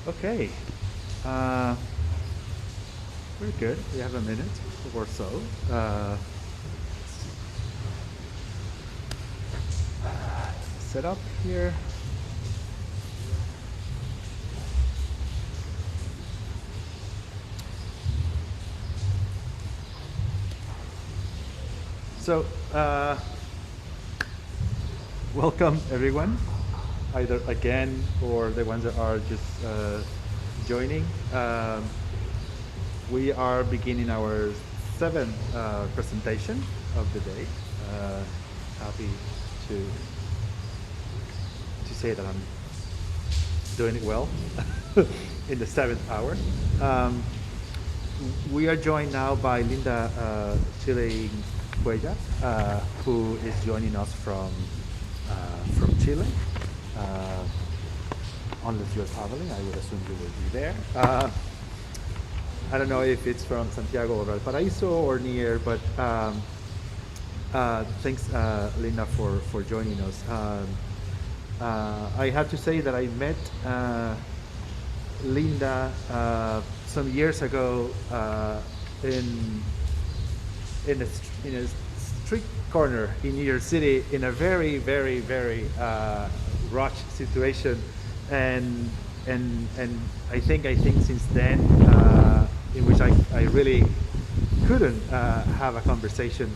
Okay, uh, we're good. We have a minute or so. Set up here. So, welcome everyone, either again or the ones that are just joining. We are beginning our seventh presentation of the day. Happy to say that I'm doing it well in the seventh hour. Um, we are joined now by Linda Schilling Cuellar, who is joining us from Chile. Uh, unless you're traveling, I would assume you will be there. I don't know if it's from Santiago or Valparaiso or near, but thanks, Linda, for joining us. I have to say that I met Linda some years ago in in a street corner in New York City in a very rushed situation, and and I think since then in which I really couldn't have a conversation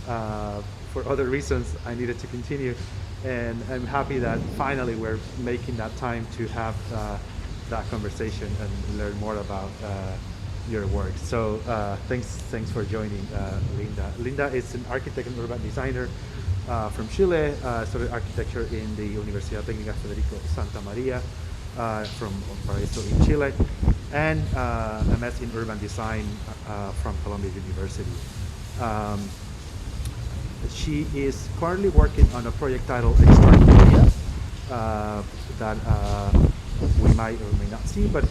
for other reasons. I needed to continue, and I'm happy that finally we're making that time to have that conversation and learn more about your work. So thanks for joining, Linda. Linda is an architect and urban designer from Chile. Studied architecture in the Universidad Técnica Federico Santa Maria from Valparaiso in Chile, and MS in urban design from Columbia University. Um, she is currently working on a project titled Extractive that we might or may not see, but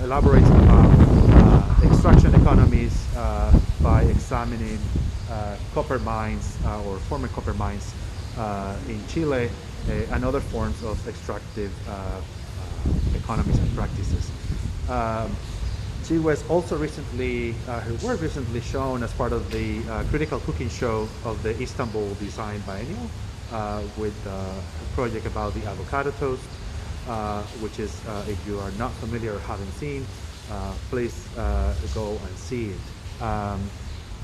elaborates about extraction economies by examining copper mines or former copper mines in Chile and other forms of extractive economies and practices. She was also recently, her work recently shown as part of the critical cooking show of the Istanbul Design Biennial with a project about the avocado toast, which is, if you are not familiar or haven't seen, please go and see it.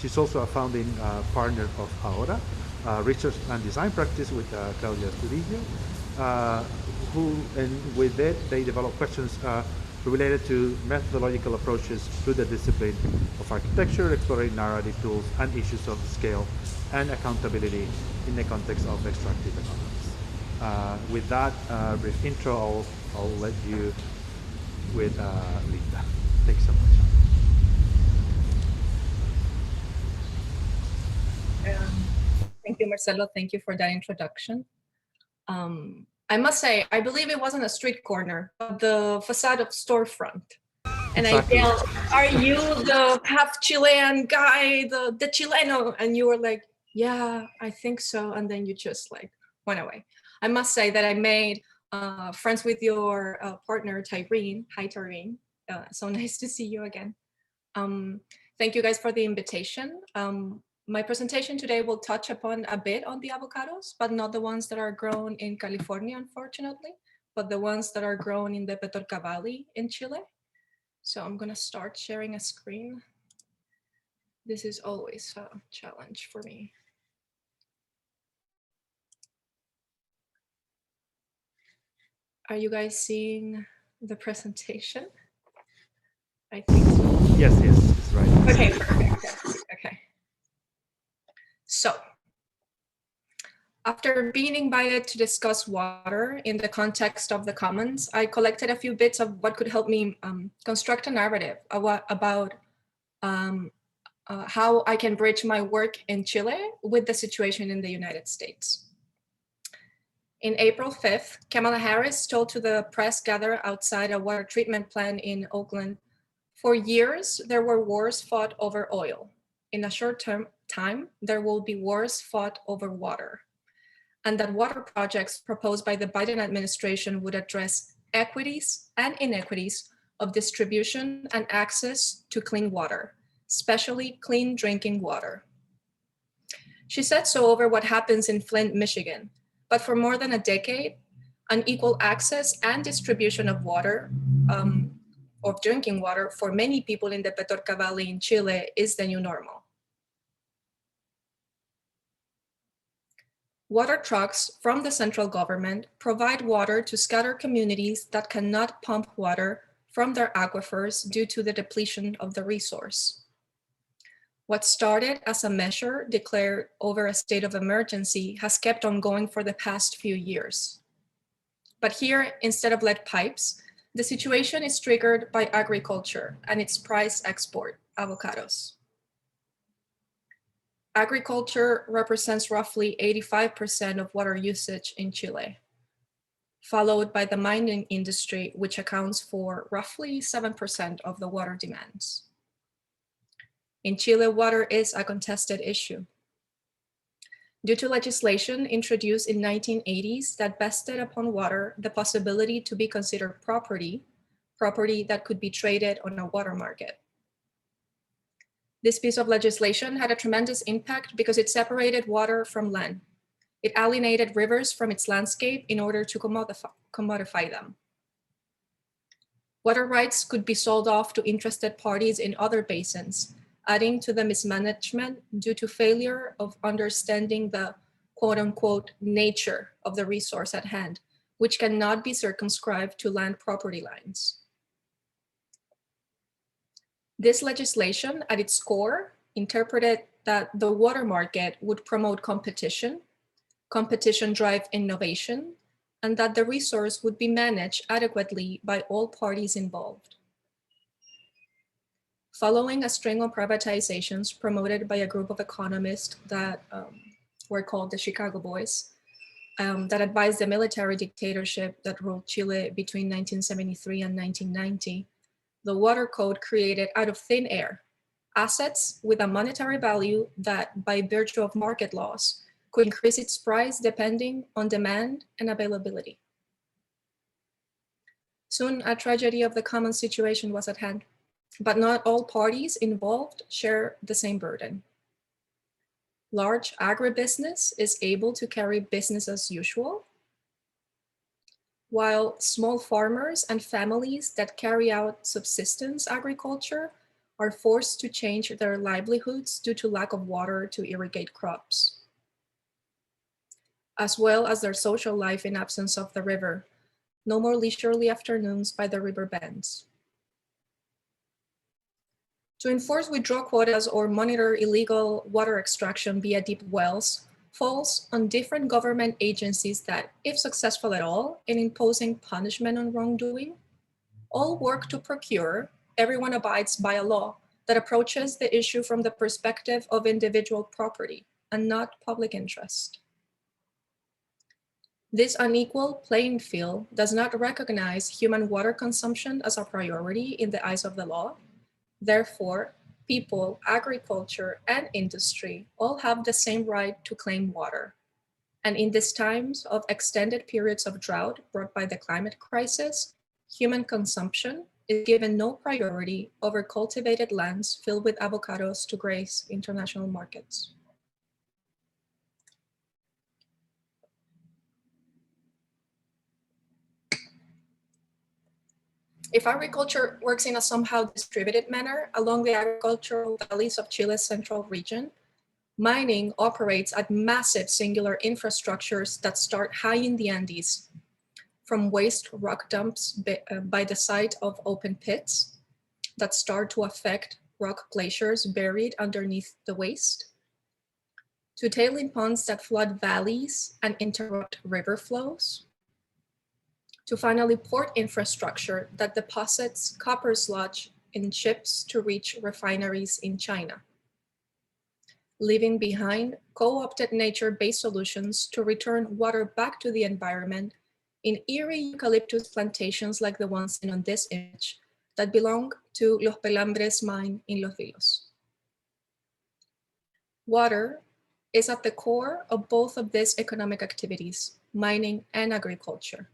She's also a founding partner of Ahora, research and design practice with Claudia Studidio, who, and with it, they develop questions related to methodological approaches to the discipline of architecture, exploring narrative tools and issues of scale and accountability in the context of extractive economies. With that brief intro, I'll let you with Linda. Thanks so much. Thank you, Marcelo. Thank you for that introduction. I must say, I believe it wasn't a street corner, but the facade of storefront. And Exactly. I yelled, "Are you the half Chilean guy, the Chileno?" And you were like, "Yeah, I think so." And then you just like went away. I must say that I made friends with your partner, Tyreen. Hi, Tyreen. So nice to see you again. Thank you guys for the invitation. My presentation today will touch upon a bit on the avocados, but not the ones that are grown in California, unfortunately, but the ones that are grown in the Petorca Valley in Chile. So I'm gonna start sharing a screen. This is always a challenge for me. Are you guys seeing the presentation? I think so. Yes, it's right. Okay, perfect. Okay. So, after being invited to discuss water in the context of the commons, I collected a few bits of what could help me construct a narrative about how I can bridge my work in Chile with the situation in the United States. In April 5th, Kamala Harris told to the press gathered outside a water treatment plant in Oakland, "For years, there were wars fought over oil. In a short time, there will be wars fought over water. And that water projects proposed by the Biden administration would address equities and inequities of distribution and access to clean water, especially clean drinking water. She said so over what happens in Flint, Michigan, but for more than a decade, unequal access and distribution of water, of drinking water for many people in the Petorca Valley in Chile is the new normal. Water trucks from the central government provide water to scattered communities that cannot pump water from their aquifers due to the depletion of the resource. What started as a measure declared over a state of emergency has kept on going for the past few years. But here, instead of lead pipes, the situation is triggered by agriculture and its prize export, avocados. Agriculture represents roughly 85% of water usage in Chile, followed by the mining industry, which accounts for roughly 7% of the water demands. In Chile, water is a contested issue. Due to legislation introduced in 1980s that vested upon water the possibility to be considered property that could be traded on a water market. This piece of legislation had a tremendous impact because it separated water from land. It alienated rivers from its landscape in order to commodify them. Water rights could be sold off to interested parties in other basins, adding to the mismanagement due to failure of understanding the quote-unquote nature of the resource at hand, which cannot be circumscribed to land property lines. This legislation, at its core, interpreted that the water market would promote competition drive innovation, and that the resource would be managed adequately by all parties involved. Following a string of privatizations promoted by a group of economists that were called the Chicago Boys, that advised the military dictatorship that ruled Chile between 1973 and 1990, the Water Code created out of thin air assets with a monetary value that, by virtue of market laws, could increase its price depending on demand and availability. Soon, a tragedy of the common situation was at hand, but not all parties involved share the same burden. Large agribusiness is able to carry business as usual, while small farmers and families that carry out subsistence agriculture are forced to change their livelihoods due to lack of water to irrigate crops, as well as their social life in absence of the river. No more leisurely afternoons by the river bends. To enforce withdrawal quotas or monitor illegal water extraction via deep wells falls on different government agencies that, if successful at all in imposing punishment on wrongdoing, all work to procure, everyone abides by a law that approaches the issue from the perspective of individual property and not public interest. This unequal playing field does not recognize human water consumption as a priority in the eyes of the law. Therefore, people, agriculture, and industry all have the same right to claim water. And in these times of extended periods of drought brought by the climate crisis, human consumption is given no priority over cultivated lands filled with avocados to grace international markets. If agriculture works in a somehow distributed manner along the agricultural valleys of Chile's central region, mining operates at massive singular infrastructures that start high in the Andes, from waste rock dumps by the site of open pits that start to affect rock glaciers buried underneath the waste, to tailing ponds that flood valleys and interrupt river flows, to finally port infrastructure that deposits copper sludge in ships to reach refineries in China, leaving behind co-opted nature-based solutions to return water back to the environment in eerie eucalyptus plantations like the ones seen on this image that belong to Los Pelambres mine in Los Vilos. Water is at the core of both of these economic activities, mining and agriculture.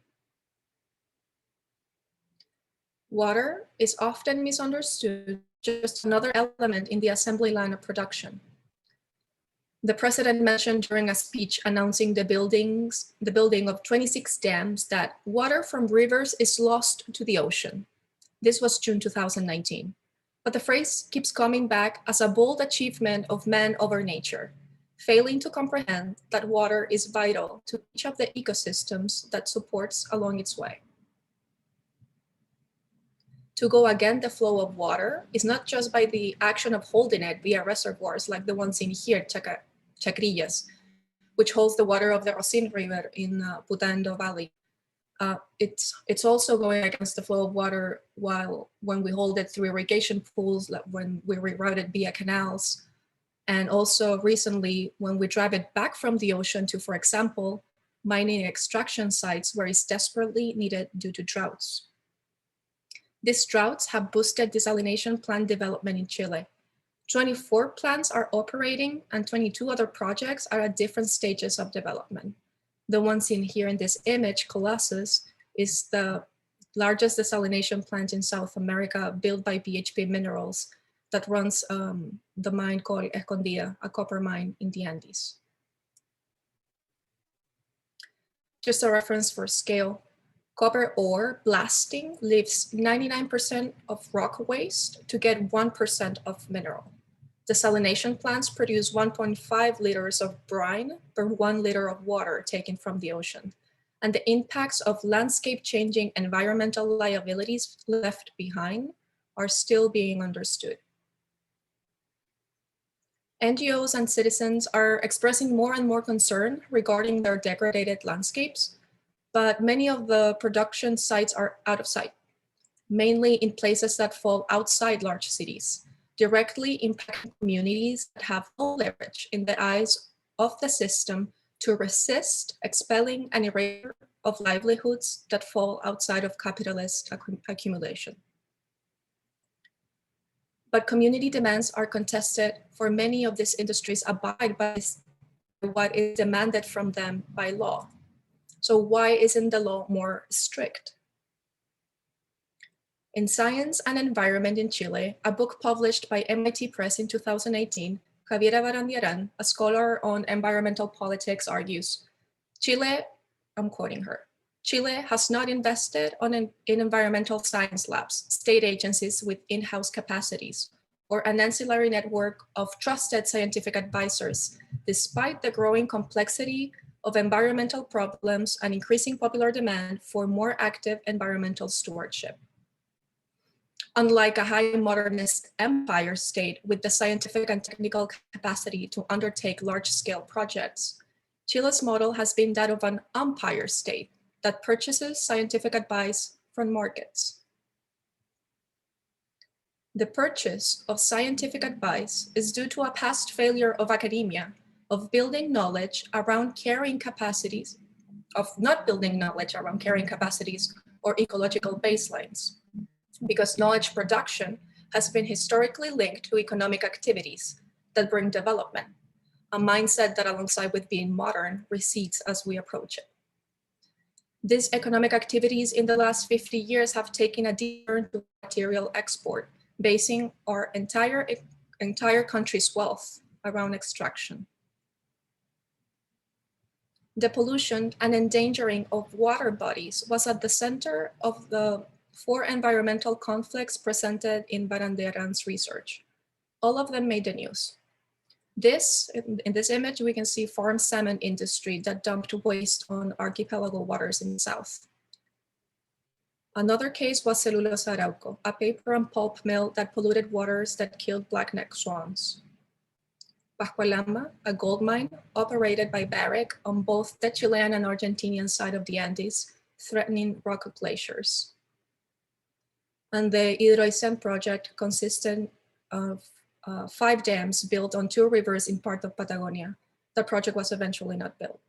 Water is often misunderstood, just another element in the assembly line of production. The president mentioned during a speech announcing the building of 26 dams that water from rivers is lost to the ocean. This was June 2019. But the phrase keeps coming back as a bold achievement of man over nature, failing to comprehend that water is vital to each of the ecosystems that supports along its way. To go against the flow of water is not just by the action of holding it via reservoirs like the ones in here, Chacrillas, which holds the water of the Rocin River in Putendo Valley. It's also going against the flow of water when we hold it through irrigation pools, like when we reroute it via canals, and also recently when we drive it back from the ocean to, for example, mining extraction sites where it's desperately needed due to droughts. These droughts have boosted desalination plant development in Chile. 24 plants are operating and 22 other projects are at different stages of development. The one seen here in this image, Colossus, is the largest desalination plant in South America built by BHP Minerals that runs the mine called Escondida, a copper mine in the Andes. Just a reference for scale. Copper ore blasting leaves 99% of rock waste to get 1% of mineral. Desalination plants produce 1.5 liters of brine per 1 liter of water taken from the ocean, and the impacts of landscape-changing environmental liabilities left behind are still being understood. NGOs and citizens are expressing more and more concern regarding their degraded landscapes, but many of the production sites are out of sight, mainly in places that fall outside large cities, directly impacting communities that have no leverage in the eyes of the system to resist expelling an erasure of livelihoods that fall outside of capitalist accumulation. But community demands are contested, for many of these industries abide by what is demanded from them by law. So why isn't the law more strict? In Science and Environment in Chile, a book published by MIT Press in 2018, Javiera Barandiaran, a scholar on environmental politics, argues, Chile, I'm quoting her, Chile has not invested in environmental science labs, state agencies with in-house capacities, or an ancillary network of trusted scientific advisors, despite the growing complexity of environmental problems and increasing popular demand for more active environmental stewardship. Unlike a high modernist empire state with the scientific and technical capacity to undertake large-scale projects, Chile's model has been that of an umpire state that purchases scientific advice from markets. The purchase of scientific advice is due to a past failure of academia of building knowledge around carrying capacities, of not building knowledge around carrying capacities or ecological baselines, because knowledge production has been historically linked to economic activities that bring development, a mindset that alongside with being modern recedes as we approach it. These economic activities in the last 50 years have taken a deep turn to material export, basing our entire country's wealth around extraction. The pollution and endangering of water bodies was at the center of the 4 environmental conflicts presented in Barandiaran's research. All of them made the news. In this image, we can see farm salmon industry that dumped waste on archipelago waters in the south. Another case was Celulosa Arauco, a paper and pulp mill that polluted waters that killed blackneck swans. Pascualamba, a gold mine operated by Barrick on both the Chilean and Argentinian side of the Andes, threatening rock glaciers. And the Hidroicen project consisted of 5 dams built on 2 rivers in part of Patagonia. The project was eventually not built.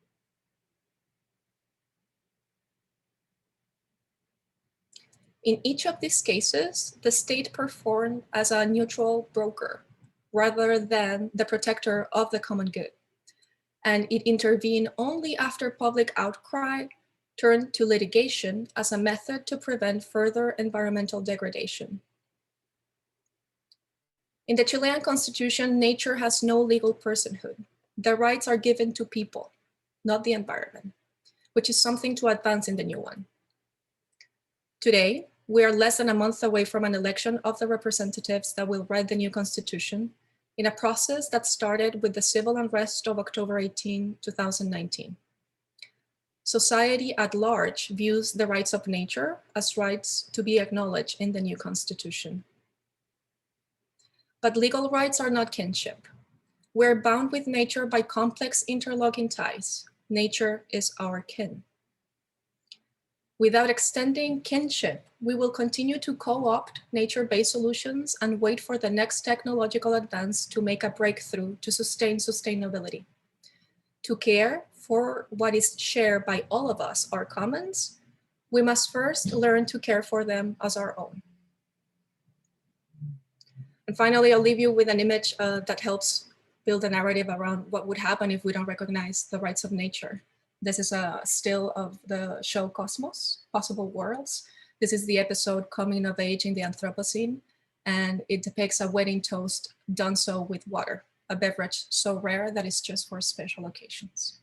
In each of these cases, the state performed as a neutral broker rather than the protector of the common good. And it intervened only after public outcry turned to litigation as a method to prevent further environmental degradation. In the Chilean constitution, nature has no legal personhood. The rights are given to people, not the environment, which is something to advance in the new one. Today, we are less than a month away from an election of the representatives that will write the new constitution in a process that started with the civil unrest of October 18, 2019. Society at large views the rights of nature as rights to be acknowledged in the new constitution. But legal rights are not kinship. We're bound with nature by complex interlocking ties. Nature is our kin. Without extending kinship, we will continue to co-opt nature-based solutions and wait for the next technological advance to make a breakthrough to sustain sustainability. To care for what is shared by all of us, our commons, we must first learn to care for them as our own. And finally, I'll leave you with an image that helps build a narrative around what would happen if we don't recognize the rights of nature. This is a still of the show Cosmos, Possible Worlds. This is the episode Coming of Age in the Anthropocene, and it depicts a wedding toast done so with water, a beverage so rare that it's just for special occasions.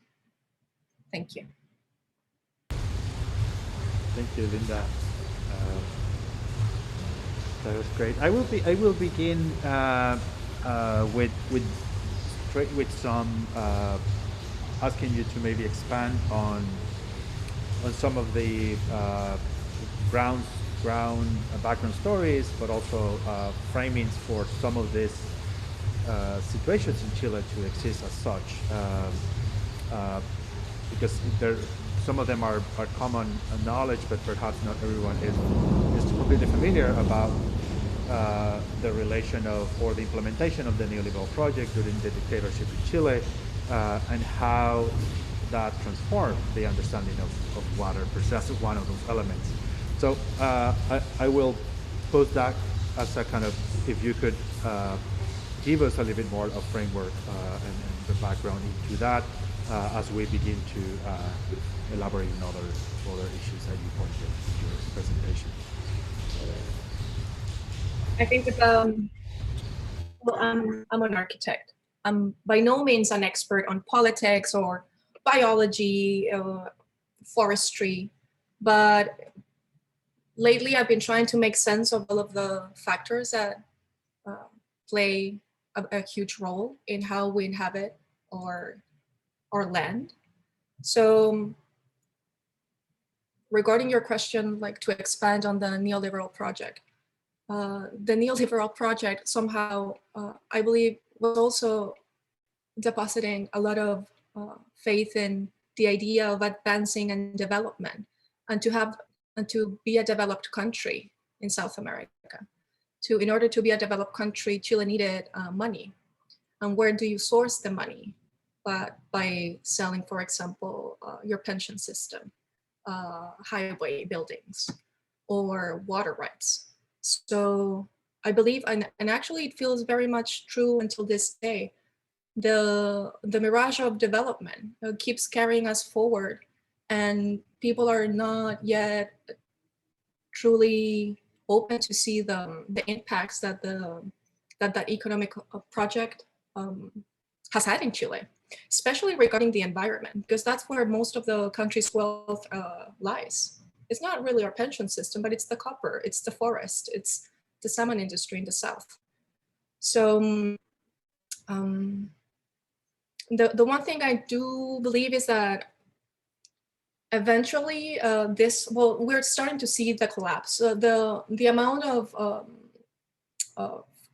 Thank you. Thank you, Linda. That was great. I will begin with some asking you to maybe expand on some of the background stories, but also framings for some of these situations in Chile to exist as such, because some of them are common knowledge, but perhaps not everyone is completely familiar about the relation of, or the implementation of the neoliberal project during the dictatorship in Chile, and how that transformed the understanding of water, perhaps one of those elements. So I will pose that as a kind of, if you could give us a little bit more of framework and the background into that as we begin to elaborate on other issues that you pointed in your presentation. I think that, well, I'm an architect. I'm by no means an expert on politics or biology, forestry, but lately I've been trying to make sense of all of the factors that play a huge role in how we inhabit our land. So regarding your question, like to expand on the neoliberal project, the neoliberal project somehow, I believe, was also depositing a lot of faith in the idea of advancing and development, and to be a developed country in South America. In order to be a developed country, Chile needed money. And where do you source the money? But by selling, for example, your pension system, highway buildings, or water rights. So I believe, and actually it feels very much true until this day, the mirage of development keeps carrying us forward, and people are not yet truly open to see the impacts that that economic project has had in Chile, especially regarding the environment, because that's where most of the country's wealth lies. It's not really our pension system, but it's the copper, it's the forest, it's the salmon industry in the south. So the one thing I do believe is that eventually we're starting to see the collapse. The amount of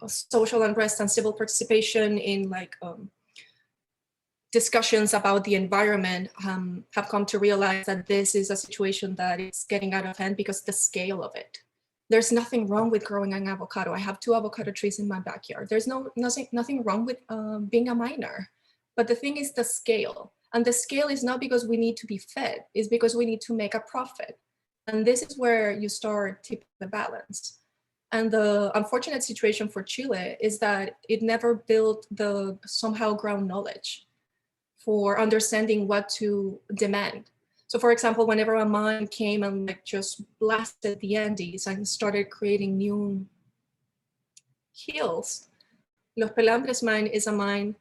social unrest and civil participation in discussions about the environment have come to realize that this is a situation that is getting out of hand because the scale of it. There's nothing wrong with growing an avocado. I have 2 avocado trees in my backyard. There's nothing wrong with being a miner. But the thing is the scale. And the scale is not because we need to be fed, it's because we need to make a profit. And this is where you start tipping the balance. And the unfortunate situation for Chile is that it never built the somehow ground knowledge for understanding what to demand. So for example, whenever a mine came and like just blasted the Andes and started creating new hills, Los Pelambres mine is a mine,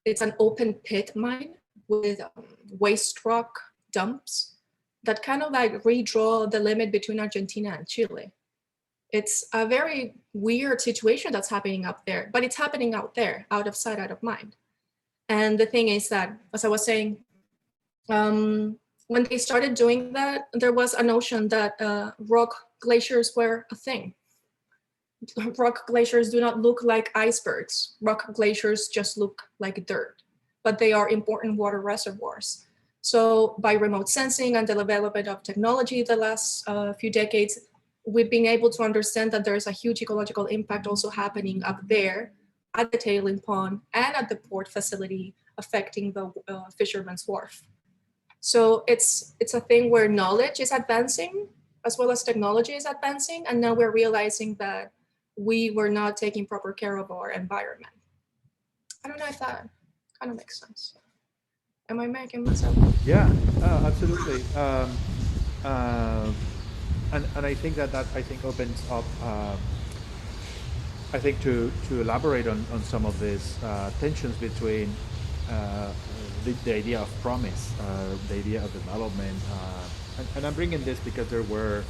it's an open pit mine with waste rock dumps that kind of like redraw the limit between Argentina and Chile. It's a very weird situation that's happening up there, but it's happening out there, out of sight, out of mind. And the thing is that, as I was saying, when they started doing that, there was a notion that rock glaciers were a thing. Rock glaciers do not look like icebergs. Rock glaciers just look like dirt, but they are important water reservoirs. So by remote sensing and the development of technology the last few decades, we've been able to understand that there's a huge ecological impact also happening up there at the tailing pond and at the port facility affecting the fisherman's wharf. So it's a thing where knowledge is advancing as well as technology is advancing. And now we're realizing that we were not taking proper care of our environment. I don't know if that kind of makes sense. Am I making myself? Yeah, absolutely. And I think that I think opens up. I think to elaborate on some of these tensions between the idea of promise, the idea of development, and I'm bringing this because there were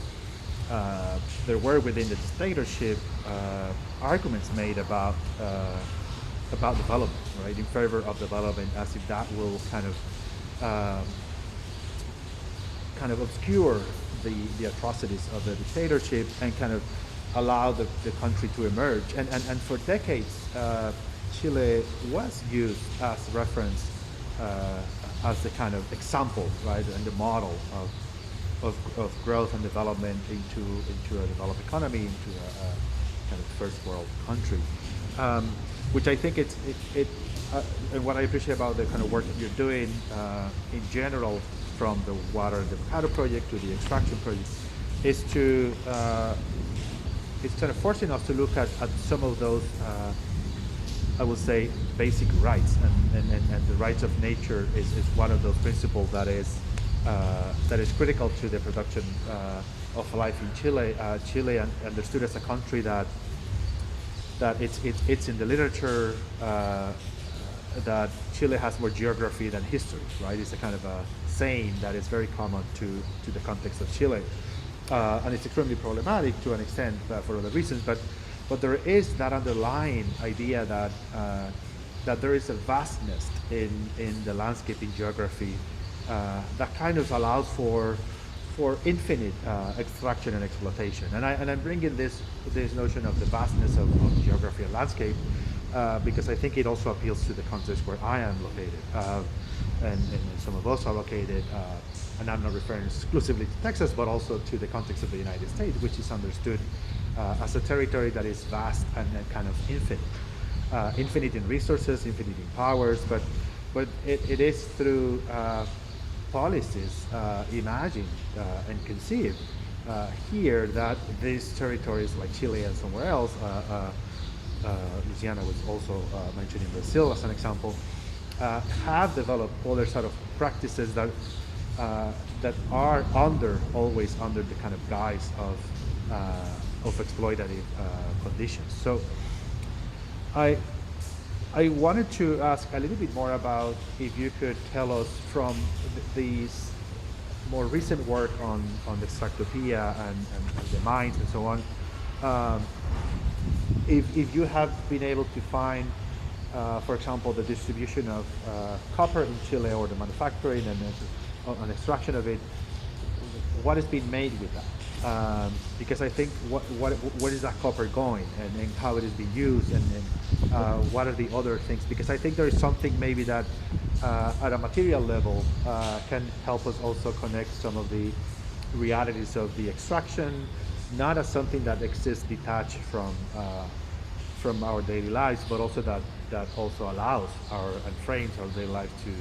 within the dictatorship arguments made about development, right, in favor of development, as if that will kind of obscure the atrocities of the dictatorship and kind of allow the country to emerge. And for decades, Chile was used as reference, as the kind of example, right, and the model of growth and development into a developed economy, into a kind of first world country, which I think and what I appreciate about the kind of work that you're doing in general, from the water and the Avocado project to the extraction project, is to it's kind of forcing us to look at some of those, I would say, basic rights, and the rights of nature is one of those principles that is critical to the production of life in Chile. Chile understood as a country that it's in the literature that Chile has more geography than history, right? It's a kind of a saying that is very common to the context of Chile. And it's extremely problematic to an extent for other reasons, but there is that underlying idea that there is a vastness in the landscape, in geography, that kind of allows for infinite extraction and exploitation. And I'm bringing this notion of the vastness of geography and landscape because I think it also appeals to the context where I am located, and some of us are located. And I'm not referring exclusively to Texas, but also to the context of the United States, which is understood as a territory that is vast and kind of infinite, infinite in resources, infinite in powers, but it is through policies imagined and conceived here that these territories like Chile and somewhere else, Luciana was also mentioned in Brazil as an example, have developed other sort of practices that are always under the kind of guise of exploitative conditions. So I wanted to ask a little bit more about if you could tell us from these more recent work on the Extractopia and the mines and so on, if you have been able to find, for example, the distribution of copper in Chile, or the manufacturing and extraction of it, what is being made with that? Because I think where is that copper going, and how it is being used, and what are the other things? Because I think there is something maybe that at a material level can help us also connect some of the realities of the extraction, not as something that exists detached from our daily lives, but also that also allows and frames our daily life to,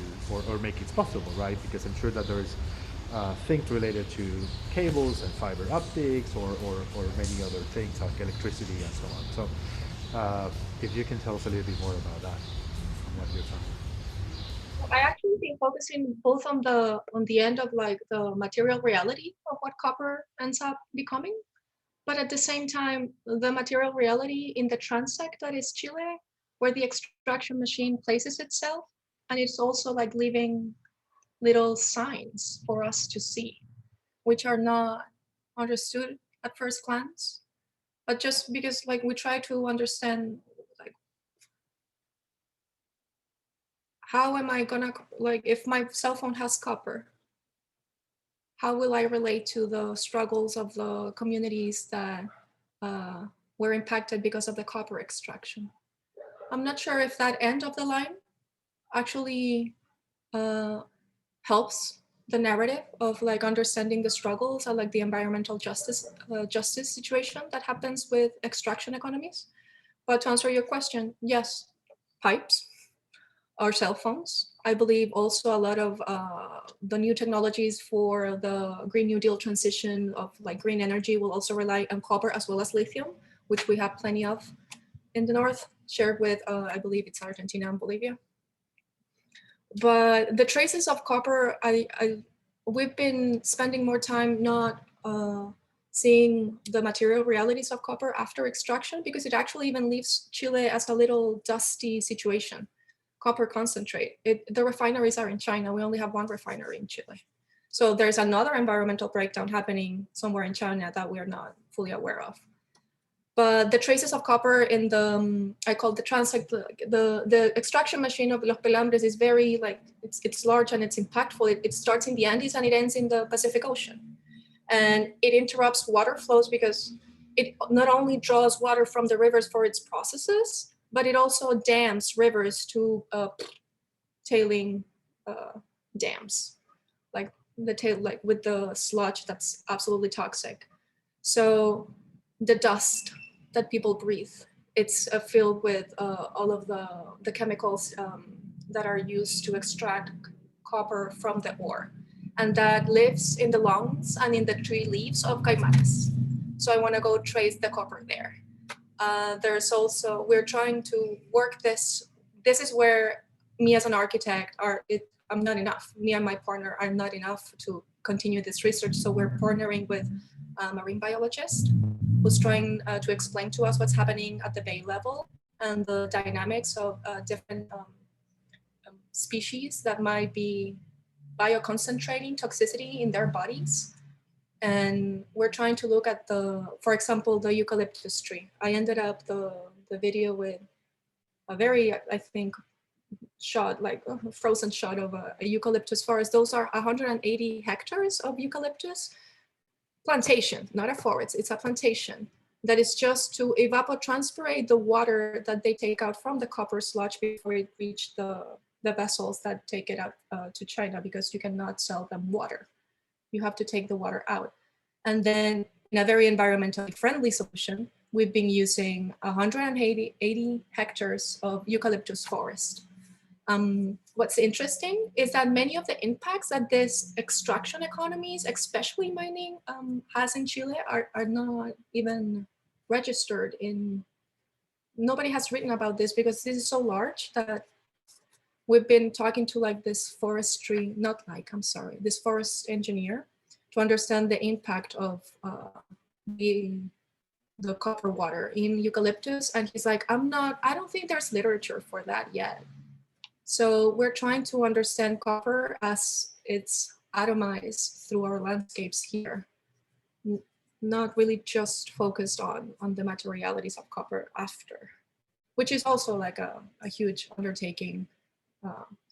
or make it possible, right? Because I'm sure that there is things related to cables and fiber optics, or many other things like electricity and so on. So if you can tell us a little bit more about that from what you're talking. I actually actually been focusing both on the end of like the material reality of what copper ends up becoming, but at the same time, the material reality in the transect that is Chile, where the extraction machine places itself, and it's also like leaving little signs for us to see, which are not understood at first glance, but just because like we try to understand like how am I gonna, like if my cell phone has copper, how will I relate to the struggles of the communities that uh, were impacted because of the copper extraction? I'm not sure if that end of the line actually uh, helps the narrative of like understanding the struggles and like the environmental justice situation that happens with extraction economies. But to answer your question, yes, pipes or cell phones. I believe also a lot of the new technologies for the Green New Deal transition of like green energy will also rely on copper as well as lithium, which we have plenty of in the north, shared with, I believe it's Argentina and Bolivia. But the traces of copper, we've been spending more time not seeing the material realities of copper after extraction, because it actually even leaves Chile as a little dusty situation. Copper concentrate, the refineries are in China. We only have one refinery in Chile. So there's another environmental breakdown happening somewhere in China that we're not fully aware of. But the traces of copper in the, I call the transect, the extraction machine of Los Pelambres is very like, it's large and it's impactful. It starts in the Andes and it ends in the Pacific Ocean. And it interrupts water flows because it not only draws water from the rivers for its processes, but it also dams rivers to tailing dams, like the tail, like with the sludge that's absolutely toxic. So the dust that people breathe, it's filled with all of the chemicals that are used to extract copper from the ore. And that lives in the lungs and in the tree leaves of caimanes. So I want to go trace the copper there. There's also, we're trying to work this. This is where me as an architect I'm not enough. Me and my partner are not enough to continue this research. So we're partnering with a marine biologist who's trying to explain to us what's happening at the bay level and the dynamics of different species that might be bioconcentrating toxicity in their bodies. And we're trying to look at for example, the eucalyptus tree. I ended up the video with a very, I think, shot, like a frozen shot of a eucalyptus forest. Those are 180 hectares of eucalyptus plantation, not a forest, it's a plantation that is just to evapotranspirate the water that they take out from the copper sludge before it reaches the vessels that take it out to China, because you cannot sell them water. You have to take the water out. And then in a very environmentally friendly solution, we've been using 180 hectares of eucalyptus forest. What's interesting is that many of the impacts that this extraction economies, especially mining, has in Chile are not even registered in, nobody has written about this because this is so large that we've been talking to like this forestry, not like, I'm sorry, this forest engineer to understand the impact of the copper water in eucalyptus. And he's like, I don't think there's literature for that yet. So we're trying to understand copper as it's atomized through our landscapes here, not really just focused on the materialities of copper after, which is also like a huge undertaking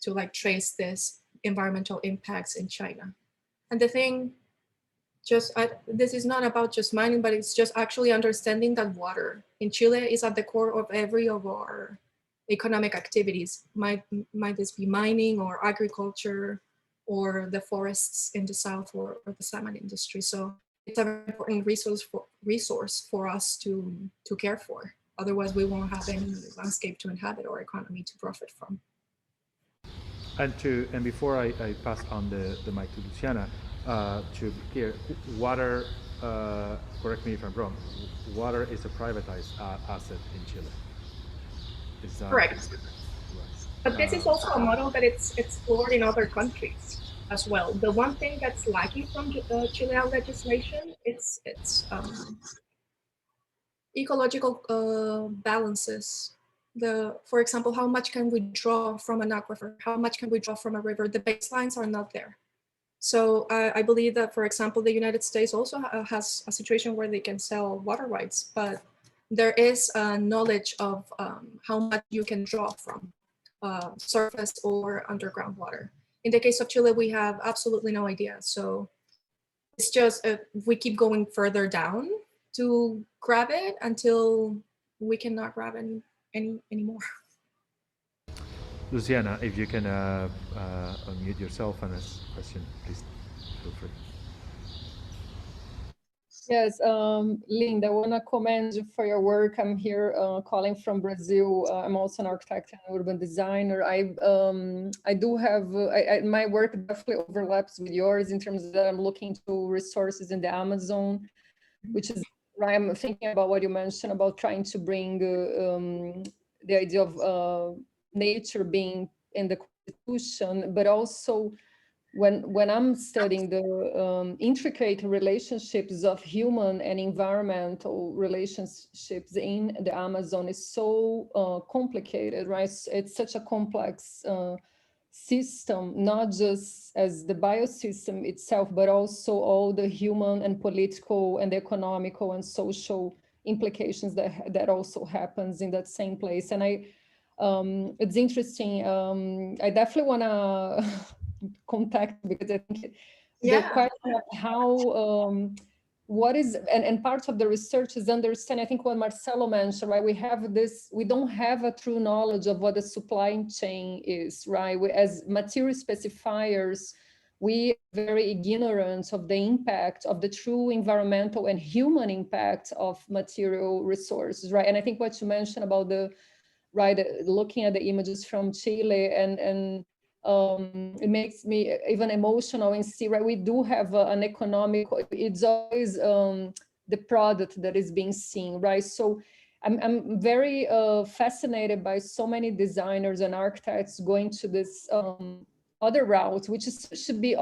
to like trace this environmental impacts in China. And the thing, this is not about just mining, but it's just actually understanding that water in Chile is at the core of every of our economic activities. Might this be mining or agriculture or the forests in the south or the salmon industry. So it's a very important resource for us to care for. Otherwise, we won't have any landscape to inhabit or economy to profit from. And before I pass on the mic to Luciana, to be clear, water, correct me if I'm wrong, water is a privatized asset in Chile. Is that Correct. right? But this is also a model that it's explored in other countries as well. The one thing that's lacking from Chilean legislation, it's ecological balances. For example, how much can we draw from an aquifer? How much can we draw from a river? The baselines are not there. So I believe that, for example, the United States also has a situation where they can sell water rights, but there is knowledge of how much you can draw from surface or underground water. In the case of Chile, we have absolutely no idea. So it's just we keep going further down to grab it until we cannot grab anymore. Luciana, if you can unmute yourself and ask a question, please feel free. Yes, Linda, I want to commend you for your work. I'm here calling from Brazil. I'm also an architect and urban designer. I do have, my work definitely overlaps with yours in terms of that I'm looking to resources in the Amazon, which is, right, I'm thinking about what you mentioned about trying to bring the idea of nature being in the Constitution, but also when I'm studying the intricate relationships of human and environmental relationships in the Amazon is so complicated, right? It's such a complex system, not just as the biosystem itself, but also all the human and political and economical and social implications that also happens in that same place. And it's interesting. I definitely want to contact, because I think the question of how what is, and part of the research is understanding, I think what Marcelo mentioned, right? We don't have a true knowledge of what the supply chain is, right? As material specifiers, we are very ignorant of the impact of the true environmental and human impact of material resources, right? And I think what you mentioned about looking at the images from Chile and it makes me even emotional and see, right, we do have an economic, it's always the product that is being seen, right? So I'm very fascinated by so many designers and architects going to this other route, which is we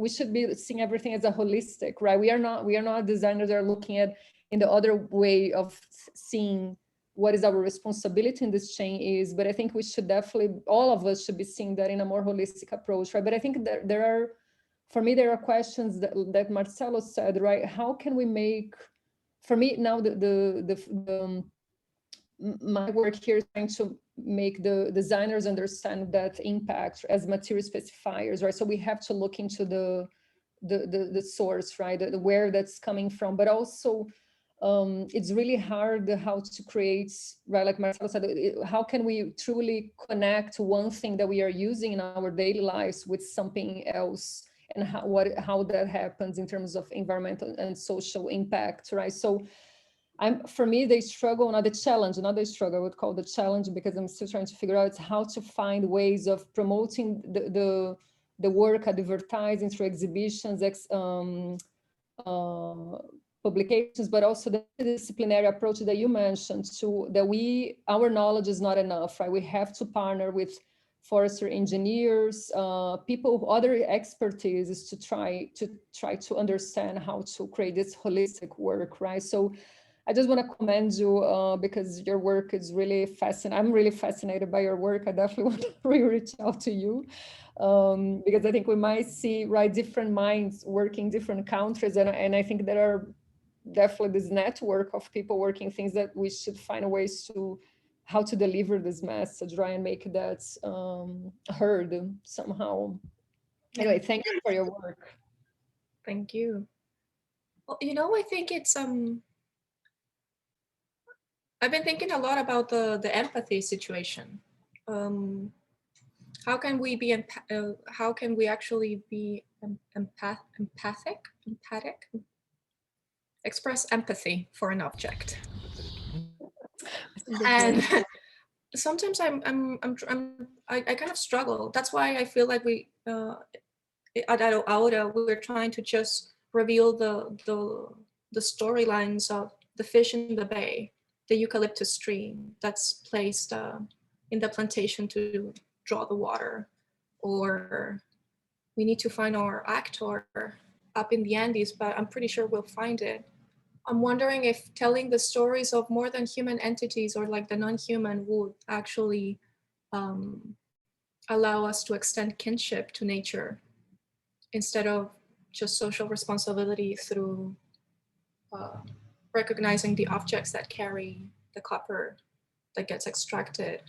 should be seeing everything as a holistic, right? We are not designers that are looking at in the other way of seeing what is our responsibility in this chain is, but I think we should definitely, all of us should be seeing that in a more holistic approach, right? But I think that for me, there are questions that Marcelo said, right? How can we make, for me now, my work here is trying to make the designers understand that impact as material specifiers, right? So we have to look into the source, right? Where that's coming from, but also it's really hard how to create, right? Like Marcelo said, how can we truly connect one thing that we are using in our daily lives with something else, and how that happens in terms of environmental and social impact, right? So for me, they struggle, not the challenge, not the struggle, I would call the challenge, because I'm still trying to figure out how to find ways of promoting the work, advertising through exhibitions, publications, but also the disciplinary approach that you mentioned, our knowledge is not enough, right? We have to partner with forestry engineers, people, other expertise to try to understand how to create this holistic work, right? So I just want to commend you because your work is really fascinating. I'm really fascinated by your work. I definitely want to reach out to you because I think we might see, right, different minds working different countries, and I think there are definitely this network of people working things that we should find ways to how to deliver this message, right, and make that heard somehow. Anyway, thank you for your work. Thank you. Well, I think it's I've been thinking a lot about the empathy situation. How can we be how can we actually be empathic, express empathy for an object? And sometimes I kind of struggle. That's why I feel like we at Aura we're trying to just reveal the storylines of the fish in the bay, the eucalyptus tree that's placed in the plantation to draw the water, or we need to find our actor up in the Andes, but I'm pretty sure we'll find it. I'm wondering if telling the stories of more than human entities or like the non-human would actually allow us to extend kinship to nature instead of just social responsibility through recognizing the objects that carry the copper that gets extracted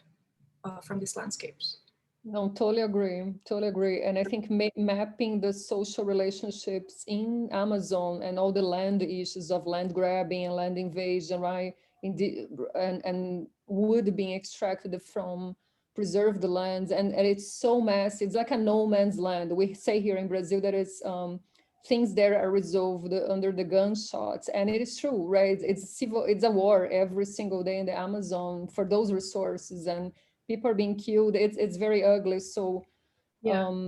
from these landscapes. No, totally agree. Totally agree. And I think mapping the social relationships in Amazon and all the land issues of land grabbing and land invasion, right? And wood being extracted from preserved lands. And it's so massive. It's like a no man's land. We say here in Brazil that it's things there are resolved under the gunshots. And it is true, right? It's a war every single day in the Amazon for those resources. And people are being killed. It's very ugly. So Yeah.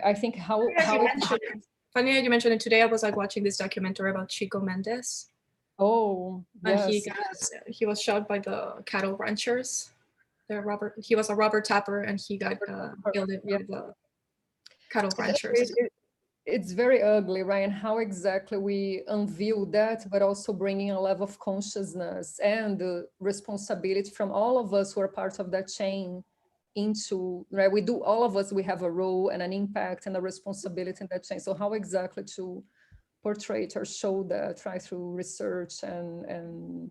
I think funny that you mentioned it. Today I was like watching this documentary about Chico Mendes. Oh, yes. And he was shot by the cattle ranchers. He was a rubber tapper, and he got killed by the cattle ranchers. It's very ugly, right? And how exactly we unveil that, but also bringing a level of consciousness and the responsibility from all of us who are part of that chain into, right? All of us, we have a role and an impact and a responsibility in that chain. So how exactly to portray it or show that, right, through research and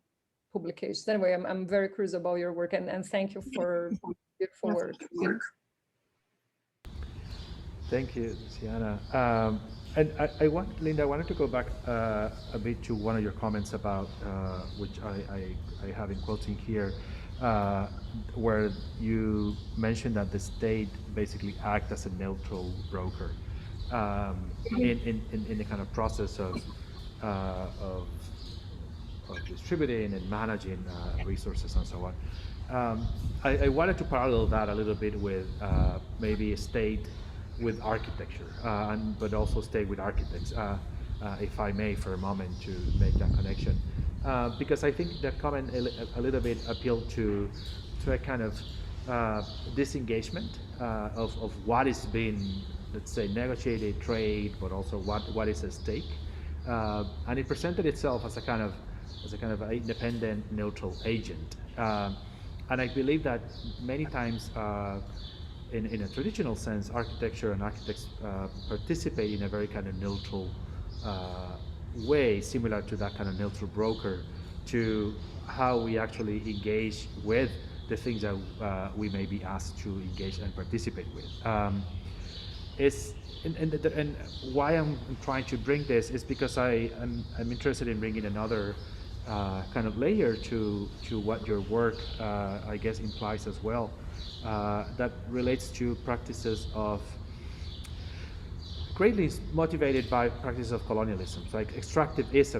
publications. Anyway, I'm very curious about your work, and thank you for beautiful work. Thank you, Luciana. And Linda, I wanted to go back a bit to one of your comments about, which I have in quoting here, where you mentioned that the state basically acts as a neutral broker in the kind of process of distributing and managing resources and so on. I wanted to parallel that a little bit with maybe a state with architecture, but also stay with architects, if I may, for a moment, to make that connection. Because I think that comment a little bit appealed to a kind of disengagement of what is being, let's say, negotiated trade, but also what is at stake. And it presented itself as a kind of independent, neutral agent. And I believe that many times, in a traditional sense, architecture and architects participate in a very kind of neutral way, similar to that kind of neutral broker, to how we actually engage with the things that we may be asked to engage and participate with. And why I'm trying to bring this is because I'm interested in bringing another kind of layer to what your work, I guess, implies as well, that relates to practices of, greatly motivated by practices of colonialism. So like extraction is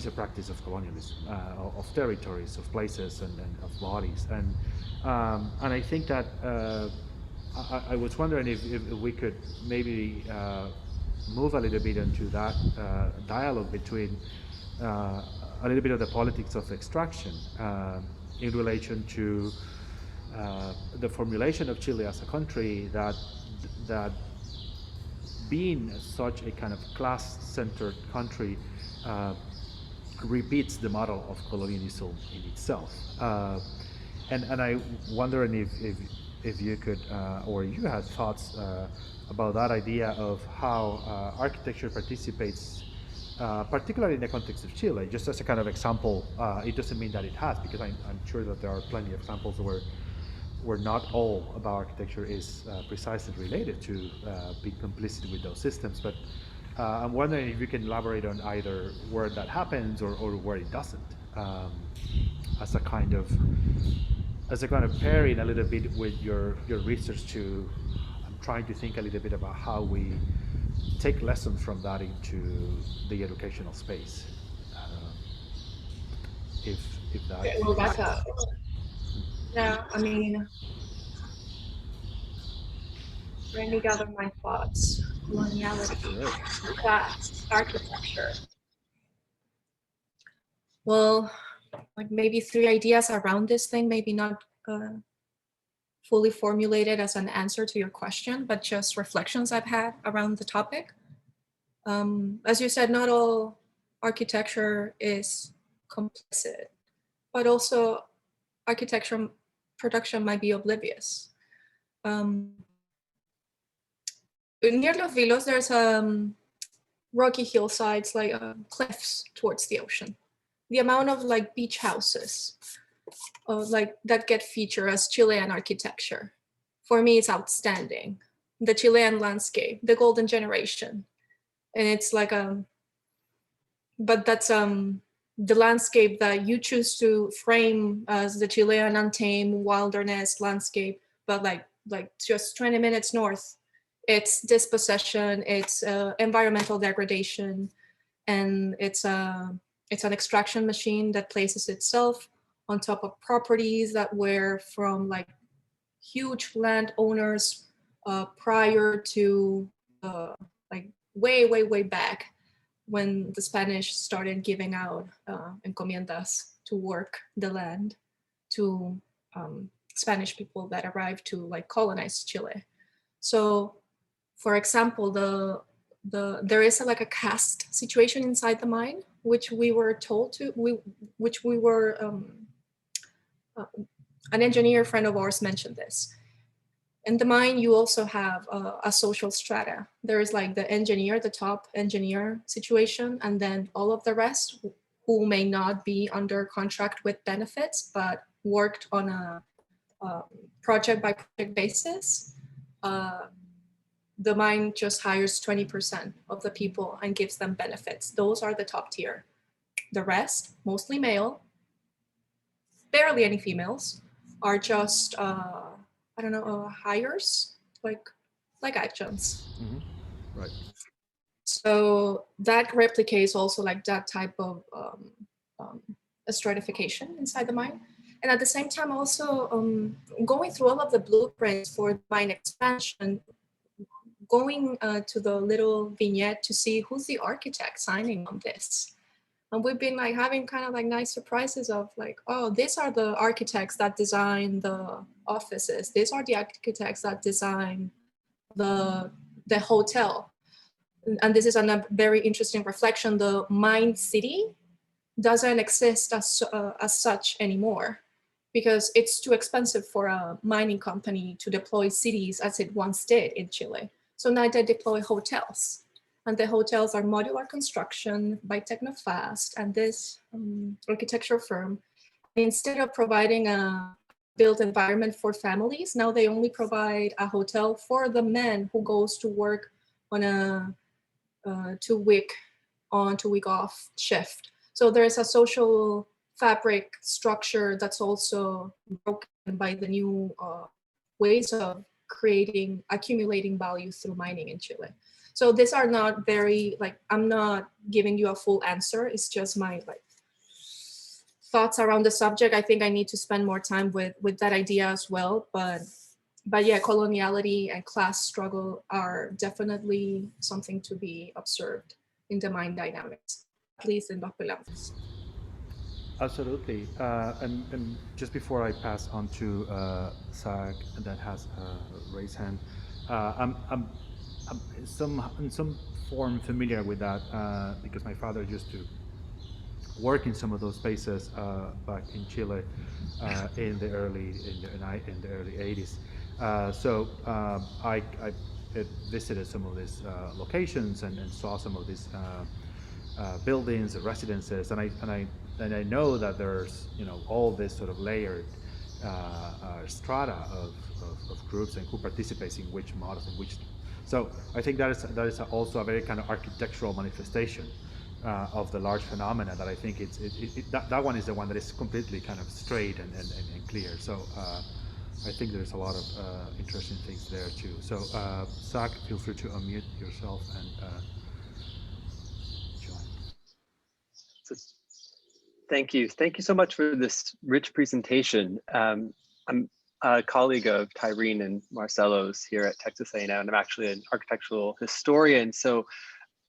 a practice of colonialism, of territories, of places, and of bodies. And I think that I was wondering if we could maybe move a little bit into that dialogue between a little bit of the politics of extraction in relation to the formulation of Chile as a country that being such a kind of class-centered country repeats the model of colonialism in itself. And I wondering if you could, or you had thoughts about that idea of how architecture participates, particularly in the context of Chile, just as a kind of example. It doesn't mean that it has, because I'm sure that there are plenty of examples where not all about architecture is precisely related to being complicit with those systems. But I'm wondering if you can elaborate on either where that happens or where it doesn't, as a kind of pairing a little bit with your research. I'm trying to think a little bit about how we take lessons from that into the educational space. If that. Well, that's yeah, I mean, let me gather my thoughts. Coloniality, class, architecture. Well, like maybe 3 ideas around this thing, maybe not fully formulated as an answer to your question, but just reflections I've had around the topic. As you said, not all architecture is complicit, but also architecture production might be oblivious. Near Los Vilos, there's rocky hillsides, like cliffs towards the ocean. The amount of like beach houses like that get featured as Chilean architecture, for me, it's outstanding. The Chilean landscape, the golden generation. And it's like, but that's the landscape that you choose to frame as the Chilean untamed wilderness landscape, but like just 20 minutes north, it's dispossession, it's environmental degradation, and it's an extraction machine that places itself on top of properties that were from like huge landowners prior to like way back when the Spanish started giving out encomiendas to work the land to Spanish people that arrived to like colonize Chile. So, for example, there is like a caste situation inside the mine, which we were told to, which we were, an engineer friend of ours mentioned this. In the mine, you also have a social strata. There is like the engineer, the top engineer situation, and then all of the rest who may not be under contract with benefits, but worked on a project by project basis. The mine just hires 20% of the people and gives them benefits. Those are the top tier. The rest, mostly male, barely any females, are just, I don't know, hires, like adjuncts. Mm-hmm. Right. So that replicates also like that type of a stratification inside the mine. And at the same time, also going through all of the blueprints for mine expansion, going to the little vignette to see who's the architect signing on this. And we've been like having kind of like nice surprises of like, oh, these are the architects that design the offices. These are the architects that design the hotel. And this is a very interesting reflection. The mine city doesn't exist as such anymore because it's too expensive for a mining company to deploy cities as it once did in Chile. So now they deploy hotels, and the hotels are modular construction by Technofast and this architecture firm. Instead of providing a built environment for families, now they only provide a hotel for the men who goes to work on a 2-week on, 2-week off shift. So there's a social fabric structure that's also broken by the new ways of accumulating value through mining in Chile. So these are not very, like, I'm not giving you a full answer. It's just my like thoughts around the subject. I think I need to spend more time with that idea as well. But yeah, coloniality and class struggle are definitely something to be observed in the mine dynamics, at least in Los Pelambres. Absolutely. And just before I pass on to Zach, that has a raised hand, I'm in some form familiar with that because my father used to work in some of those spaces back in Chile in the early 80s. I visited some of these locations and saw some of these buildings, residences, and I know that there's all this sort of layered strata of groups and who participates in which models and which. So I think that is also a very kind of architectural manifestation of the large phenomena that I think that one is the one that is completely kind of straight and clear. So I think there's a lot of interesting things there too. So Zach, feel free to unmute yourself and join. Thank you so much for this rich presentation. I'm a colleague of Tyrene and Marcelo's here at Texas A&M, and I'm actually an architectural historian. So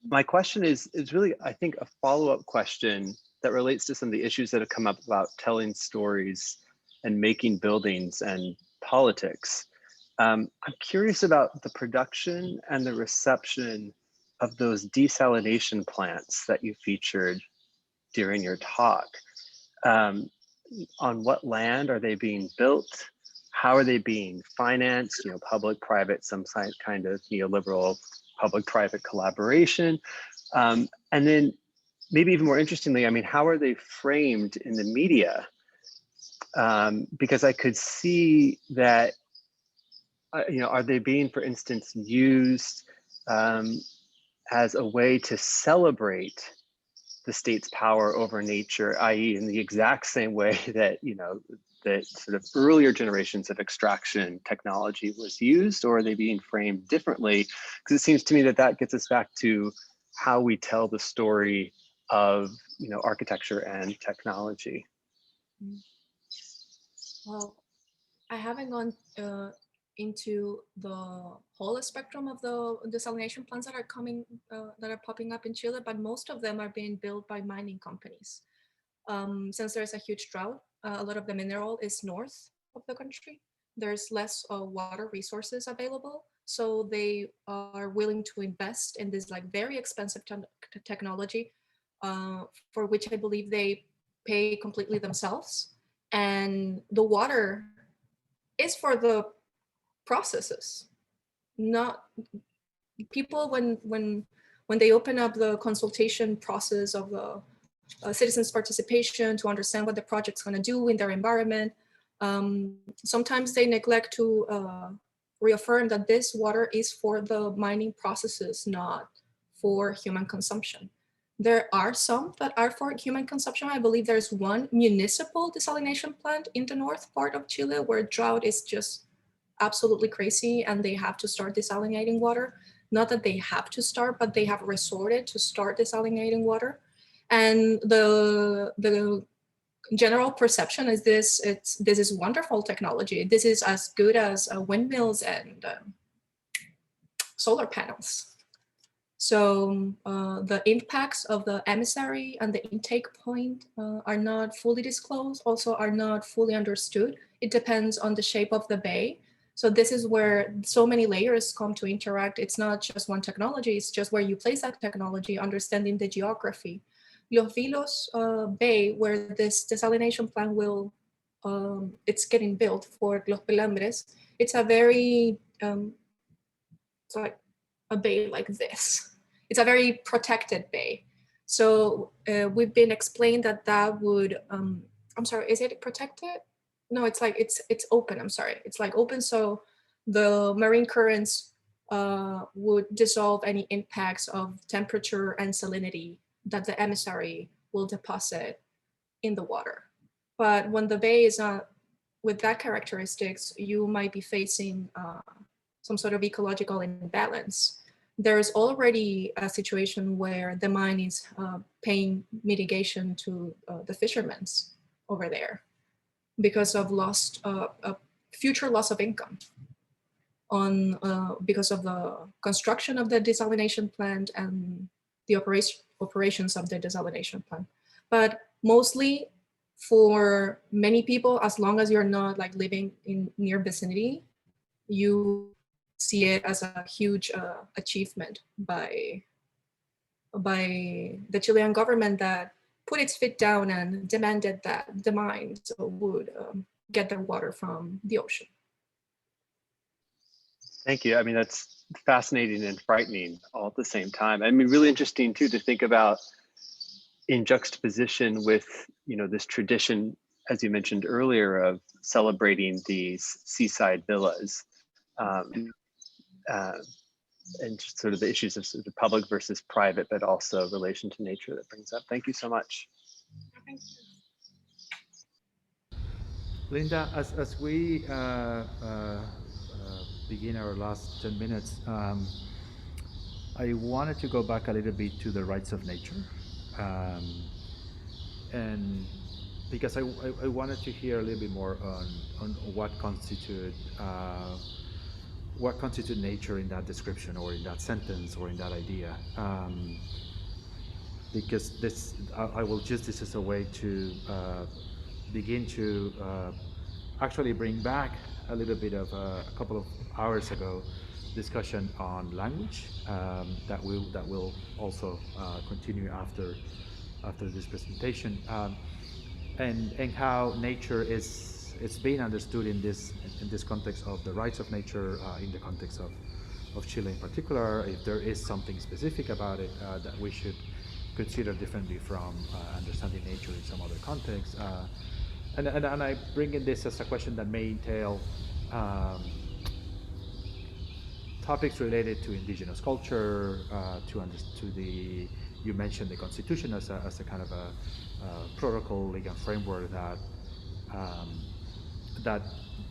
my question is really, I think, a follow-up question that relates to some of the issues that have come up about telling stories and making buildings and politics. I'm curious about the production and the reception of those desalination plants that you featured during your talk. On what land are they being built? How are they being financed? You know, public, private, some kind of neoliberal public-private collaboration. And then maybe even more interestingly, I mean, how are they framed in the media? Because I could see that, you know, are they being, for instance, used as a way to celebrate the state's power over nature, i.e. in the exact same way that, you know, that sort of earlier generations of extraction technology was used, or are they being framed differently? Because it seems to me that that gets us back to how we tell the story of, you know, architecture and technology. Well, I haven't gone into the whole spectrum of the desalination plants that are coming, that are popping up in Chile, but most of them are being built by mining companies. Since there's a huge drought, a lot of the mineral is north of the country. There's less water resources available, so they are willing to invest in this like very expensive technology, for which I believe they pay completely themselves. And the water is for the processes, not people. When they open up the consultation process of the citizens' participation to understand what the project's going to do in their environment, sometimes they neglect to reaffirm that this water is for the mining processes, not for human consumption. There are some that are for human consumption. I believe there's one municipal desalination plant in the north part of Chile where drought is just absolutely crazy and they have to start desalinating water. Not that they have to start, but they have resorted to start desalinating water. And the general perception is this is wonderful technology. This is as good as windmills and solar panels. So the impacts of the emissary and the intake point are not fully disclosed, also are not fully understood. It depends on the shape of the bay. So this is where so many layers come to interact. It's not just one technology, it's just where you place that technology, understanding the geography. Los Vilos Bay, where this desalination plant will, it's getting built for Los Pelambres, it's a very, it's like a bay like this. It's a very protected bay. So we've been explained that that would, I'm sorry, is it protected? No, it's like, it's open, I'm sorry. It's like open, so the marine currents would dissolve any impacts of temperature and salinity that the emissary will deposit in the water. But when the bay is not with that characteristics, you might be facing some sort of ecological imbalance. There's already a situation where the mine is paying mitigation to the fishermen over there because of future loss of income because of the construction of the desalination plant and the operations of the desalination plant. But mostly for many people, as long as you're not like living in near vicinity, you see it as a huge achievement by the Chilean government that put its foot down and demanded that the mines would get their water from the ocean. Thank you. I mean, that's fascinating and frightening all at the same time. I mean, really interesting too to think about in juxtaposition with, you know, this tradition, as you mentioned earlier, of celebrating these seaside villas. And just sort of the issues of sort of public versus private, but also relation to nature that brings up. Thank you so much. Linda, as we begin our last 10 minutes, I wanted to go back a little bit to the rights of nature. And because I wanted to hear a little bit more on what constitute nature in that description or in that sentence or in that idea. Because this, I will use this as a way to begin to actually bring back a little bit of a couple of hours ago discussion on language that will also continue after this presentation, and how nature is it's being understood in this context of the rights of nature, in the context of Chile in particular. If there is something specific about it that we should consider differently from understanding nature in some other context. And I bring in this as a question that may entail topics related to indigenous culture, to the, you mentioned the Constitution as a kind of a protocol, legal framework that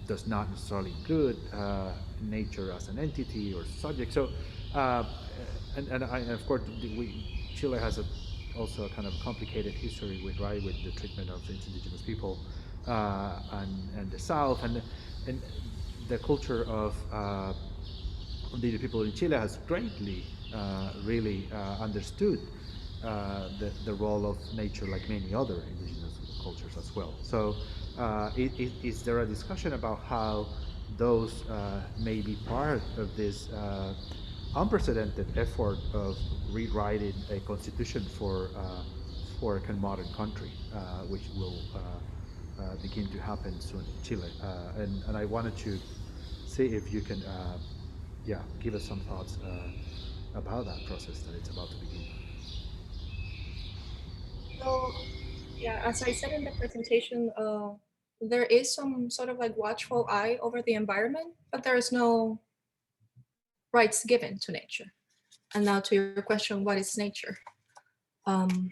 does not necessarily include nature as an entity or subject. So, and of course, Chile has also a kind of complicated history with the treatment of its indigenous people, and the South, and the culture of the people in Chile has greatly really understood the role of nature, like many other indigenous cultures as well. So is there a discussion about how those may be part of this unprecedented effort of rewriting a constitution for a modern country, which will begin to happen soon in Chile? And I wanted to see if you can give us some thoughts about that process that it's about to begin. So, yeah, as I said in the presentation, there is some sort of like watchful eye over the environment, but there is no rights given to nature. And now to your question, what is nature? I'm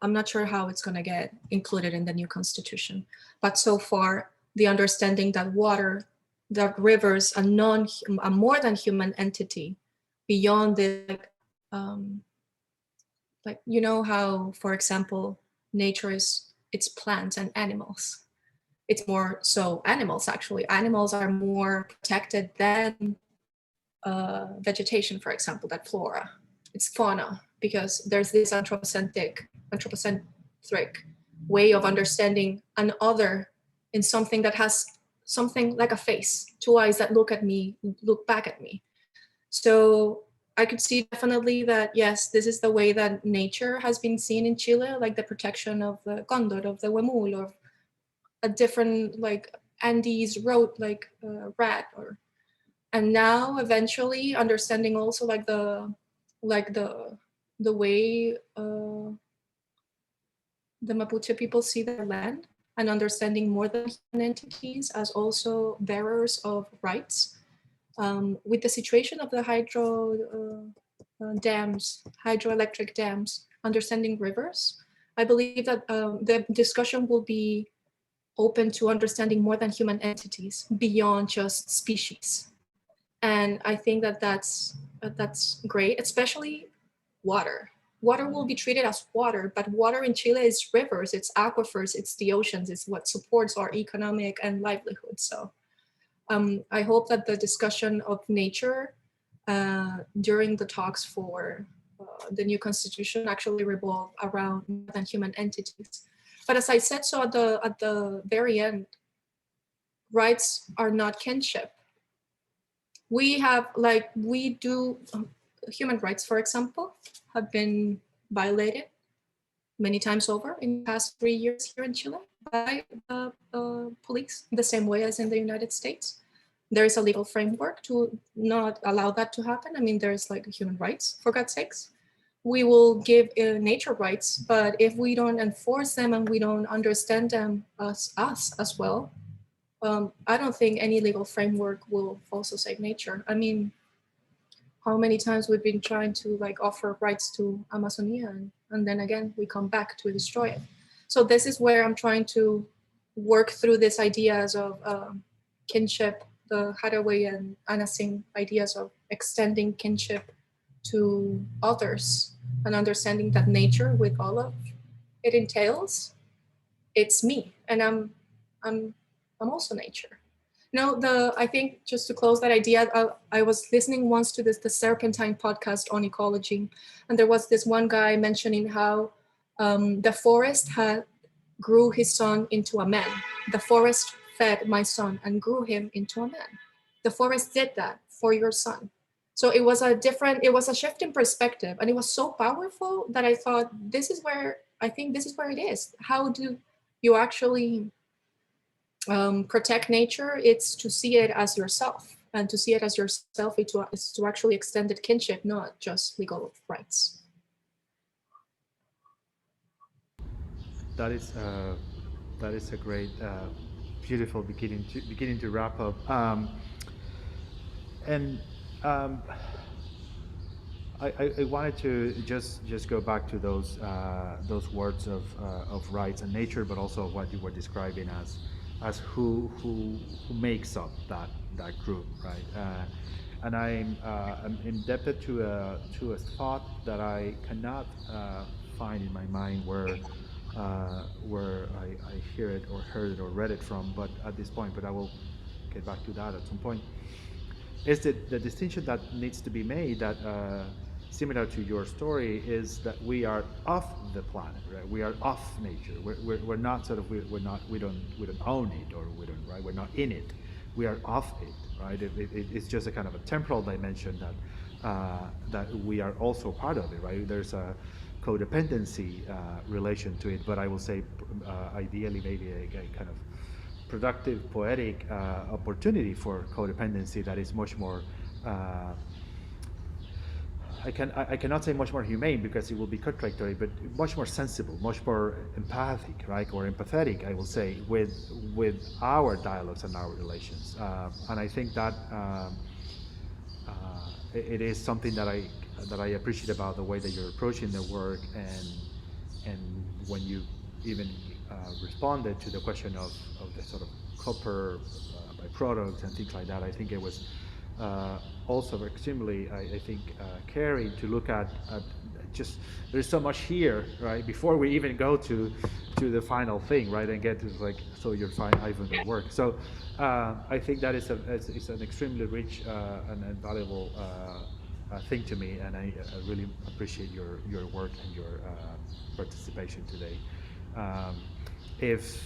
not sure how it's going to get included in the new constitution, but so far the understanding that water, that rivers are a more than human entity beyond the like you know how, for example, nature it's plants and animals. It's more so animals, actually. Animals are more protected than vegetation, for example, that flora. It's fauna, because there's this anthropocentric way of understanding an other in something that has something like a face, two eyes that look back at me. So I could see definitely that, yes, this is the way that nature has been seen in Chile, like the protection of the condor, of the huemul, or a different like Andes road, like rat, and now eventually understanding also like the way the Mapuche people see their land, and understanding more than human entities as also bearers of rights. With the situation of the hydroelectric dams, understanding rivers, I believe that the discussion will be open to understanding more than human entities beyond just species. And I think that that's great, especially water. Water will be treated as water, but water in Chile is rivers, it's aquifers, it's the oceans, it's what supports our economic and livelihood. So I hope that the discussion of nature during the talks for the new constitution actually revolve around more than human entities. But as I said, so at the very end, rights are not kinship. Human rights, for example, have been violated many times over in the past 3 years here in Chile by the police, the same way as in the United States. There is a legal framework to not allow that to happen. I mean, there's like human rights, for God's sakes. We will give nature rights, but if we don't enforce them and we don't understand them as us as well, I don't think any legal framework will also save nature. I mean, how many times we've been trying to like offer rights to Amazonia, and then again, we come back to destroy it. So this is where I'm trying to work through these ideas of kinship, the Haraway and Anna Singh ideas of extending kinship to others, and understanding that nature, with all of it entails, it's me, and I'm also nature. I think just to close that idea, I was listening once to the Serpentine podcast on ecology, and there was this one guy mentioning how the forest grew his son into a man. the forest fed my son and grew him into a man. The forest did that for your son. So it was a shift in perspective, and it was so powerful that I thought, I think this is where it is. How do you actually protect nature? It's to see it as yourself, and to see it as yourself is to actually extended kinship, not just legal rights. That is a great, beautiful beginning to wrap up. And I wanted to just go back to those words of rights and nature, but also what you were describing as who makes up that group, right? And I'm indebted to a thought that I cannot find in my mind where I hear it or heard it or read it from, but at this point, but I will get back to that at some point. Is that the distinction that needs to be made, that similar to your story, is that we are off the planet, right? We are off nature. We're not sort of, we don't own it, or we don't, right? We're not in it. We are off it, right? It's just a kind of a temporal dimension that we are also part of it, right? There's a codependency relation to it, but I will say ideally maybe a kind of productive, poetic opportunity for codependency that is much more, I cannot say much more humane because it will be contradictory, but much more sensible, much more empathic, right, or empathetic, I will say, with our dialogues and our relations. And I think that it is something that I appreciate about the way that you're approaching the work, and when you even responded to the question of the sort of copper byproducts and things like that. I think it was also extremely, I think, caring to look at just, there's so much here, right, before we even go to the final thing, right, and get to like, so you're fine, even the work. So I think that is an extremely rich and valuable thing to me, and I really appreciate your work and your participation today. If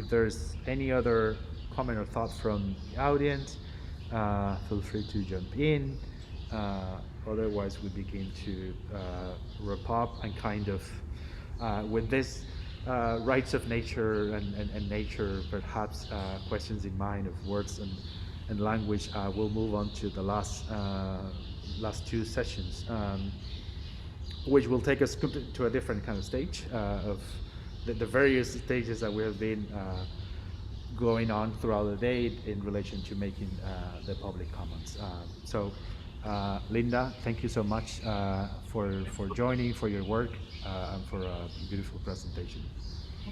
there's any other comment or thought from the audience, feel free to jump in. Otherwise, we begin to wrap up, and kind of with this rights of nature and nature, perhaps questions in mind of words and language, we'll move on to the last two sessions, which will take us to a different kind of stage of the various stages that we have been going on throughout the day in relation to making the public commons. So Linda, thank you so much for joining, for your work, and for a beautiful presentation.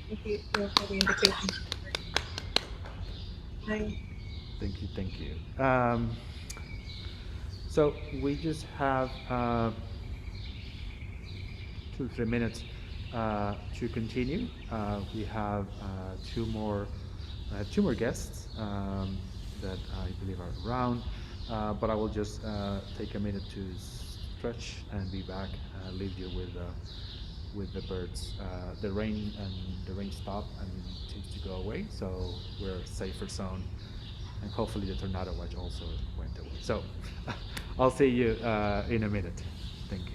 Thank you for the invitation. Hi. Thank you. So we just have 2-3 minutes to continue. We have two more guests that I believe are around, but I will just take a minute to stretch and be back, leave you with the birds. The rain stopped and seems to go away, so we're a safer zone, and hopefully the tornado watch also went away. So I'll see you in a minute. Thank you.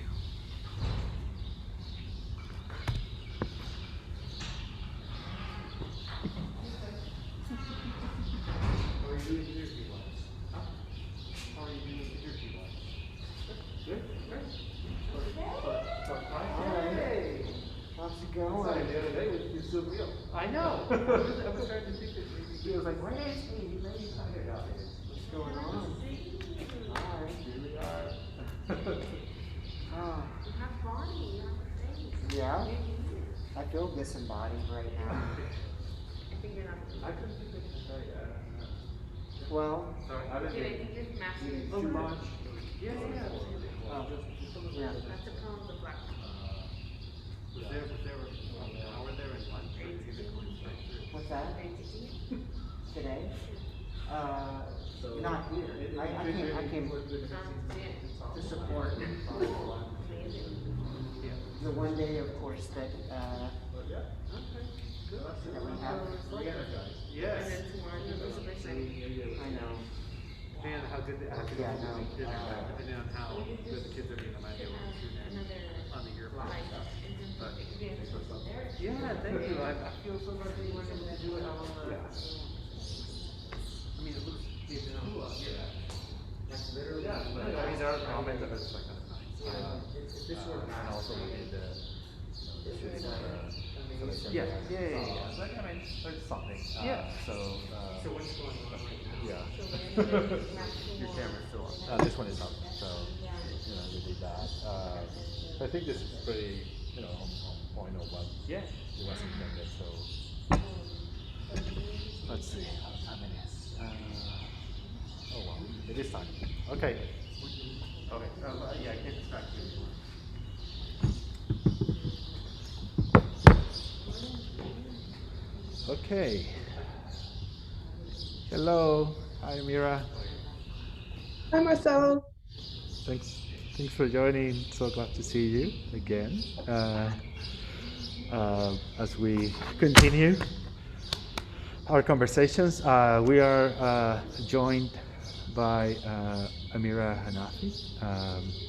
I know. I was starting to think that he was like, where is he? Maybe he's not here. What's going on? Hi, here we are. You have body, you have things. Yeah, I feel disembodied right now. I think you're not. I couldn't think of it. Sorry. Well, Sorry, I didn't Did think I think this massive? too much. Yeah. Just a little bit. That's a problem with black. Was there an hour there in lunch? What's that? Today? Not here. I came to support the one day, of course, that we re-energized. And Yes. then tomorrow you lose the percentage. I know. Man, how good the acting Yeah, I is know. dinner, depending on how good the kids are being, I might be able to tune in on the earphone stuff. But Yeah, thank you. I feel so much that you were able to do it on the. yeah. I mean, it looks cool. Yeah. Like literally. Yeah, but I mean, there are moments that are like kind of nice. If this were And also we did the shooting Yeah, yeah. But I mean, there's something. Yeah. So what's going on right now? yeah. Your camera's still on. This one is up. So we did that. I think this is pretty, on point of what Yeah. it was intended. So let's see how time it is. Oh wow, it is time. Okay. Okay. Yeah, I can't distract you anymore. Okay. Hello. Hi, Mira. Hi, Marcelo. Thanks for joining. So glad to see you again. As we continue our conversations, we are joined by Amira Hanafi.